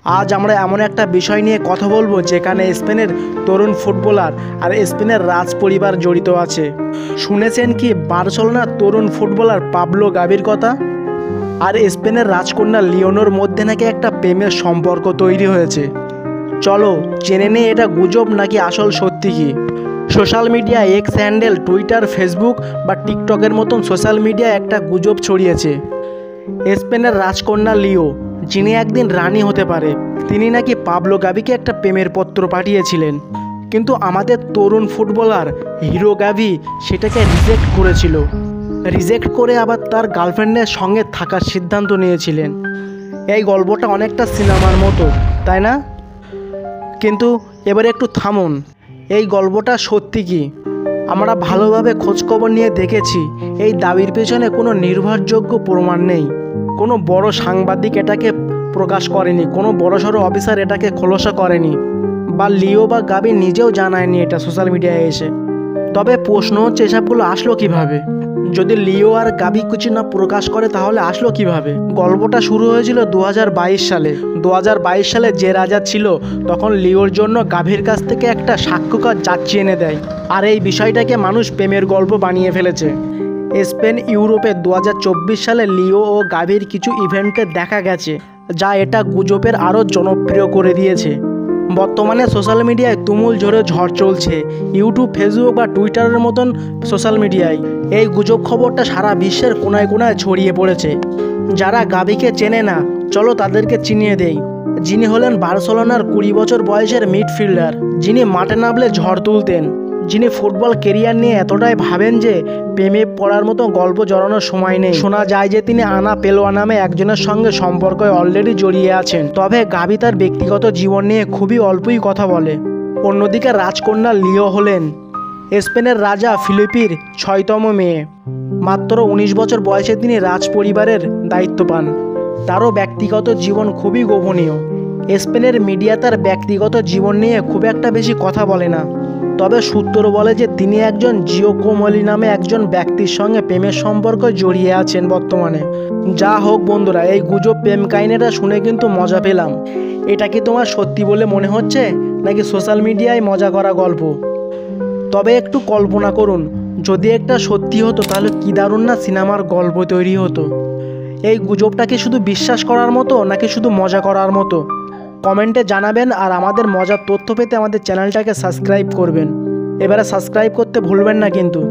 আজ আমরা এমন একটা বিষয় নিয়ে কথা বলবো যেখানে স্পেনের তরুণ ফুটবলার আর স্পেনের রাজ পরিবার জড়িত আছে। শুনেছেন কি বার্সেলোনার তরুণ ফুটবলার পাবলো গাভির কথা? আর স্পেনের রাজকন্যা লিওনোর মধ্যে নাকি একটা প্রেমের সম্পর্ক তৈরি হয়েছে। চলো জেনে নেই এটা গুজব নাকি আসল সত্যি কি। Social media x handle, Twitter, Facebook বা টিকটকের মতন সোশ্যাল মিডিয়ায় একটা গুজব ছড়িয়েছে। স্পেনের রাজকন্যা লিও, যিনি একদিন রানী হতে পারে, তিনি নাকি পাবলো গাভিকে একটা প্রেমের পত্র পাঠিয়েছিলেন। কিন্তু আমাদের তরুণ ফুটবলার হিরো গাভি সেটাকে রিজেক্ট করেছিল। রিজেক্ট করে আবার তার গার্লফ্রেন্ডের সঙ্গে থাকার সিদ্ধান্ত নিয়েছিলেন। এই গল্পটা অনেকটা সিনেমার মতো, তাই না? কিন্তু এবারে একটু থামুন, এই গল্পটা সত্যি কি? আমরা ভালোভাবে খোঁজখবর নিয়ে দেখেছি, এই দাবির পেছনে কোনো নির্ভরযোগ্য প্রমাণ নেই। কোনো বড় সাংবাদিক এটাকে প্রকাশ করেনি, কোনো বড়সড় অফিসার এটাকে খোলসা করেনি, বা লিও বা গাবি নিজেও জানায়নি এটা সোশ্যাল মিডিয়ায় এসে। তবে প্রশ্ন হচ্ছে এসবগুলো আসলো কিভাবে? যদি লিও আর গাবি কিছু না প্রকাশ করে তাহলে আসলো কিভাবে? গল্পটা শুরু হয়েছিল 2022 সালে। 2022 সালে যে রাজা ছিল তখন লিওর জন্য গাভির কাছ থেকে একটা সাক্ষ্যকার যাচ্ছি এনে দেয়, আর এই বিষয়টাকে মানুষ প্রেমের গল্প বানিয়ে ফেলেছে। স্পেন ইউরোপে 2024 সালে লিও ও গাভির কিছু ইভেন্টে দেখা গেছে, যা এটা গুজবের আরও জনপ্রিয় করে দিয়েছে। বর্তমানে সোশ্যাল মিডিয়ায় তুমুল জোরে ঝড় চলছে। ইউটিউব, ফেসবুক বা টুইটারের মতন সোশ্যাল মিডিয়ায় এই গুজব খবরটা সারা বিশ্বের কোনায় কোনায় ছড়িয়ে পড়েছে। যারা গাভিকে চেনে না, চলো তাদেরকে চিনিয়ে দেই। যিনি হলেন বার্সেলোনার 20 বছর বয়সের মিডফিল্ডার, যিনি মাঠে নামলে ঝড় তুলতেন, যিনি ফুটবল কেরিয়ার নিয়ে এতটাই ভাবেন যে প্রেমে পড়ার মতো গল্প জড়ানোর সময় নেই। শোনা যায় যে তিনি আনা পেলোয়া নামে একজনের সঙ্গে সম্পর্কে অলরেডি জড়িয়ে আছেন। তবে গাভি তার ব্যক্তিগত জীবন নিয়ে খুবই অল্পই কথা বলে। অন্যদিকে রাজকন্যা লিও হলেন স্পেনের রাজা ফিলিপির 6তম মেয়ে। মাত্র 19 বছর বয়সে তিনি রাজ পরিবারের দায়িত্ব পান। তারও ব্যক্তিগত জীবন খুবই গোপনীয়। স্পেনের মিডিয়া তার ব্যক্তিগত জীবন নিয়ে খুব একটা বেশি কথা বলে না। তবে সূত্র বলে যে তিনি একজন জিওকোমলি নামে একজন ব্যক্তির সঙ্গে প্রেমের সম্পর্ক জড়িয়ে আছেন বর্তমানে। যা হোক বন্ধুরা, এই গুজব প্রেম কাহিনীটা শুনে কিন্তু মজা পেলাম। এটা কি তোমার সত্যি বলে মনে হচ্ছে নাকি সোশ্যাল মিডিয়ায় মজা করা গল্প? তবে একটু কল্পনা করুন, যদি একটা সত্যি হতো তাহলে কি দারুণ না সিনেমার গল্প তৈরি হতো। এই গুজবটা কি শুধু বিশ্বাস করার মতো নাকি শুধু মজা করার মতো? কমেন্টে জানাবেন। আর আমাদের মজার তথ্য পেতে আমাদের চ্যানেলটাকে সাবস্ক্রাইব করবেন। এবারে সাবস্ক্রাইব করতে ভুলবেন না কিন্তু।